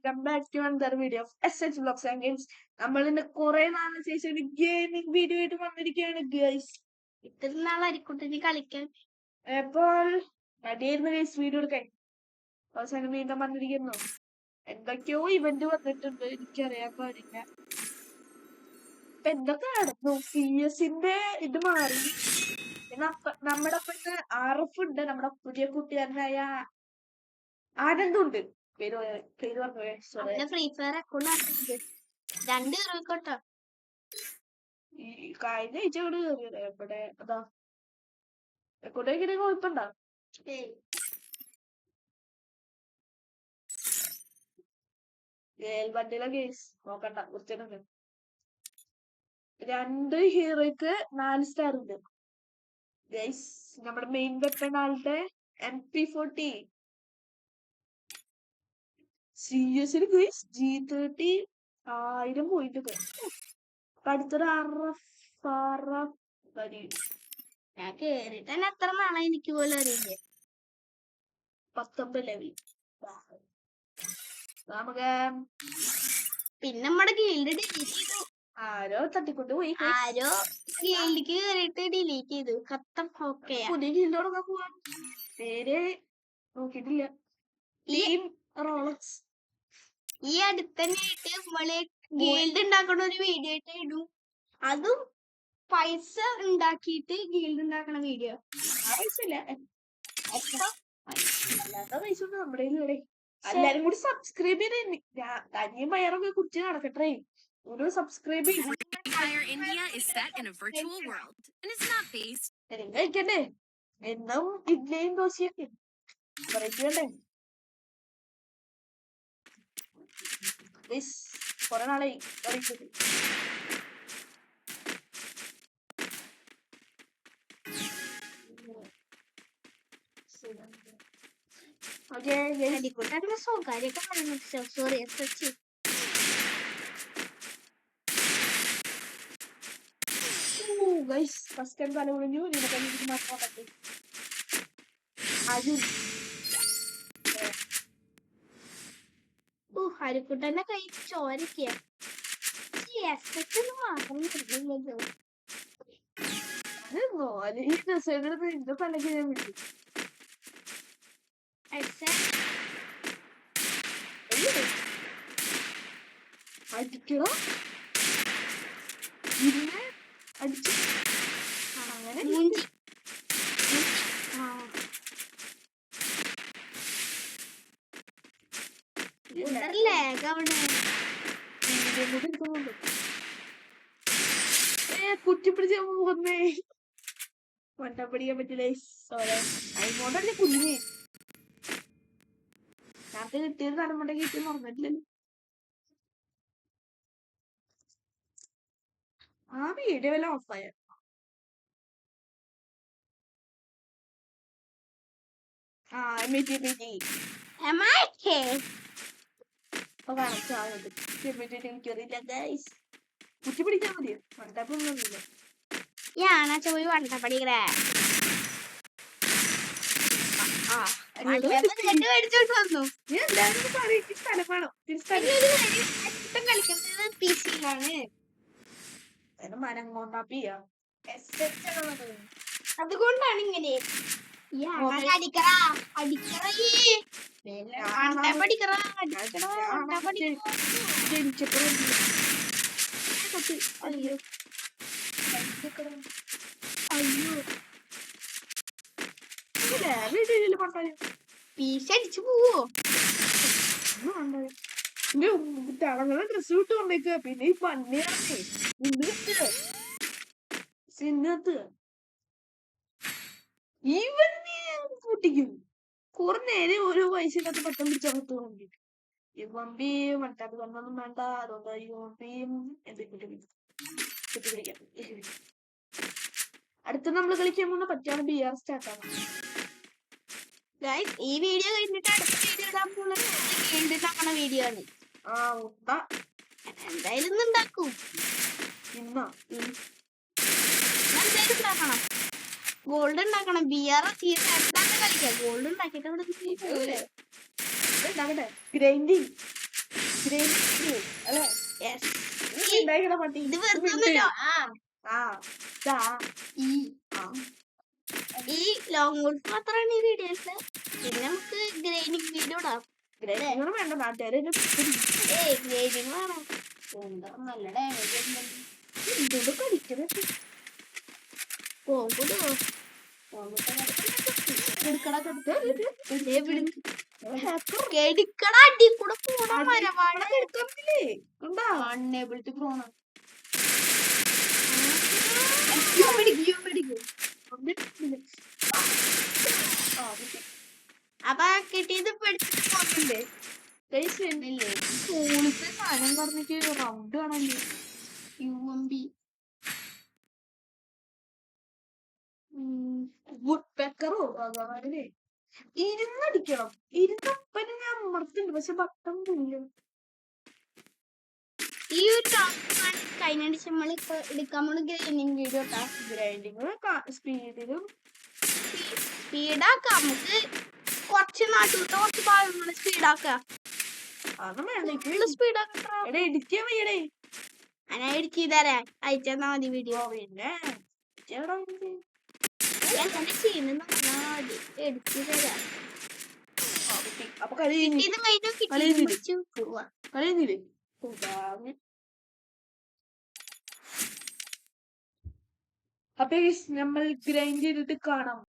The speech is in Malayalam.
Welcome back to another video of SH vlogs and games. നമ്മൾ ഇന്ന് കുറെ നാളിന് ശേഷം ഒരു ഗെയിമിംഗ് വീഡിയോ ആയിട്ട് വന്നിരിക്കുകയാണ് ഗൈസ്. ഇത്ര നാളായിരിക്കും കളിക്കാൻ. അപ്പോൾ മടിയായിരുന്നു ഗൈസ് വീഡിയോ എടുക്കാൻ. അവസാനം വീണ്ടും വന്നിരിക്കുന്നു. എന്തൊക്കെയോ ഇവന്റ് വന്നിട്ടുണ്ട്, എനിക്കറിയാൻ പാടില്ല. ഇപ്പൊ എന്തൊക്കെ നടന്നു? CS-ന്റെ ഇത് മാറി. പിന്നെ നമ്മുടെ പിന്നെ RF ഉണ്ട്, നമ്മുടെ പുതിയ കൂട്ടുകാരനായ ആനന്ദുണ്ട്. പേര് പറഞ്ഞു. ഫ്രീ ഫയർ അക്കൗണ്ട് 2 കേട്ടോ. ഈ കഴിഞ്ഞ ആഴ്ച ഇവിടെ കയറിയത് എവിടെ അതാ എങ്ങോട്ടേക്കിടെ കുഴപ്പമുണ്ടോ? വണ്ടിയിലെ കേസ് നോക്കണ്ട, കുറച്ചിട്ടുണ്ട്. 2 ഹീറോയ്ക്ക് 4 സ്റ്റാർ ഉണ്ട് ഗൈസ്. നമ്മുടെ മെയിൻ വെപ്പൺ ആളുടെ MP40. CS-ന് ഗൈസ് G30 1000 പോയിന്റ് ഒക്കെ. അടുത്തൊരു ഞാൻ കേറിട്ട് തന്നെ എത്ര നാളായി എനിക്ക് പോലും അറിയില്ല. 19 ലെവൽ. നമുക്ക് പിന്നെ നമ്മുടെ ഗിൽഡ് ഡിലീറ്റ് ചെയ്തു. ആരോ തട്ടിക്കൊണ്ട് പോയി. ആരോ ഗിൽഡിക്ക് കേറിട്ട് ഡിലീറ്റ് ചെയ്തു. ഖത്തം. ഓക്കെ, പുതിയ ഗിൽഡ് തുടങ്ങാൻ പോവാൻ. പേര് നോക്കിട്ടില്ല. Team Rolex. ഈ അടുത്തന്നെയായിട്ട് നമ്മള് ഗിൽഡ് ഉണ്ടാക്കണ ഒരു വീഡിയോ ആയിട്ട് ഇടും. അതും പൈസ ഉണ്ടാക്കിയിട്ട് ഗിൽഡ് ഉണ്ടാക്കണ വീഡിയോ. പൈസ ഇല്ല, അല്ലാത്ത പൈസ ഒന്നും നമ്മുടെ കയ്യിലൂടെ. എല്ലാരും കൂടി സബ്സ്ക്രൈബ് ചെയ്ത് തനിയും പയറൊക്കെ കുറിച്ച് നടക്കട്ടെ. ഒരു സബ്സ്ക്രൈബ് കഴിക്കണ്ടേ? എന്നും ഇഡ്ലിയും ദോശയൊക്കെ പറയണ്ടേ? കൊറേ നാളായി കഴിച്ചത്. സ്വകാര്യൊക്കെ സോറി ഫസ്റ്റ് ടൈം തല കുഴിഞ്ഞു. മാത്രം പറ്റി ഹരിക്കുട്ടനെ കൈ ചോരക്കിയ മാത്രം അടിക്കണോ? പിന്നെ അടിച്ചു അങ്ങനെ കുറ്റിപ്പിടിച്ച് പോകുന്നേ. വട്ടം പിടിക്കാൻ പറ്റില്ലേ? അതിനോടല്ലേ കുഞ്ഞ് നേരത്തെ കിട്ടിയത് തലമുണ്ട കിട്ടി മറന്നിട്ടില്ലല്ലോ. ആ വീഡിയോ എല്ലാം ഓഫായ. എനിക്കറിയില്ല ഗൈസ്. കുറ്റി പിടിക്കാൻ മതി, വട്ടപ്പൊന്നുമില്ല. ഞാനാച്ച പോയി വണ്ട പഠിക്കേ. കളിക്കുന്നത് PC-യിലാണ്. അതുകൊണ്ടാണ് ഇങ്ങനെ പീസ് അടിച്ചു പോവോ? തളങ്ങളെ ഡ്രസ് വിട്ട് കൊണ്ടേക്കുക. പിന്നെ ഈ പന്നിയാണേ സിന്നത്ത് ഇവന്നെ പൊട്ടിക്കും. കുറെ നേരം ഓരോ വയസ്സിനകത്ത് പട്ടം പിടിച്ചകത്ത് കൊണ്ടിട്ട് ഈ വമ്പി മട്ടാപ്പ് കണ്ണൊന്നും വേണ്ട. അതുകൊണ്ട് ഈ വമ്പിയും എന്തെങ്കിലും കുത്തിപ്പിടിക്കാം. അടുത്ത നമ്മള് കളിക്കാൻ പോകുന്ന പറ്റാണ് BR സ്റ്റാർട്ട് ആണ്. ഈ വീഡിയോ കഴിഞ്ഞിട്ട് അടുത്ത വീഡിയോ ഇടാൻ പോകുന്നത് ഗിൽഡ് ഉണ്ടാക്കണ വീഡിയോ ആണ്. എന്തായാലും ഉണ്ടാക്കും. എന്തായാലും ഉണ്ടാക്കണം. ഗോൾഡ് ഉണ്ടാക്കണം. BR കളിക്കാം. ഗോൾഡ് ഉണ്ടാക്കിട്ട് ഗ്രൈൻഡിങ് കളയണ പട്ടി. ഇത് വെറുതെ ഒന്നുമില്ല. ആ ദാ ഈ ആ ഈ ലോങ് വോൾഫ് മാത്രമാണ് ഈ വീഡിയോസ്. പിന്നെ നമുക്ക് ഗ്രൈൻഡിങ് വീഡിയോ ഇടാം. ഗ്രൈൻഡിങ് വേണ്ട, നാട്ടുകാരെ ഗ്രൈൻഡിങ് വേണം. എന്താ നല്ല ഡാമേജ് എന്തുകൊണ്ട് കളിക്കുന്നത്? പോകുമ്പോ കെടുക്കട അടി കൂടെ പോണ മരവാണ്. ഉണ്ടാ അൺഎബിൾ ടു പോണ. അപ്പൊ കിട്ടിയത് പഠിച്ചിട്ട് പോകുന്നുണ്ട്. ഇല്ലേ സ്കൂളിലത്തെ സാധനം പറഞ്ഞിട്ട് റൗണ്ട് ആണല്ലേ UMB പെക്കറോ ഭഗവാനെ. ഇരുന്നടിക്കണം. ഇരുന്നപ്പനെ ഞാൻ അമർത്തുന്നുണ്ട്, പക്ഷെ ബട്ടൺ ഇല്ല. ഈ ഒരു കഴിഞ്ഞ നമ്മൾ എടുക്കാൻ പോണ ഗ്രൈൻഡിങ് വീഡിയോ ഇട്ടാ. ഗ്രൈൻഡിങ് സ്പീഡിലും സ്പീഡാക്കാം. നമുക്ക് കുറച്ച് നാട്ടിലത്തെ കുറച്ച് ഭാഗങ്ങൾ സ്പീഡാക്കാം. അതൊന്നും വേണ്ട. ഫുള്ള് സ്പീഡാക്കട്ടാ. എടേ എഡിറ്റ് ചെയ്യാൻ വയ്യടേ. ഞാൻ എഡിറ്റ് ചെയ്തരാ. അയച്ചാ മതി വീഡിയോ. പിന്നെ എങ്ങനെ ചെയ്യുന്ന എഡിറ്റ് ചെയ്തരാ. അപ്പൊ കളി ഇത് കഴിഞ്ഞു കളിയുന്നില്ലേ? കിട്ടി. കളിയുന്നില്ലേ? അപ്പൊ നമ്മൾ ഗ്രൈൻഡ് ചെയ്തിട്ട് കാണാം.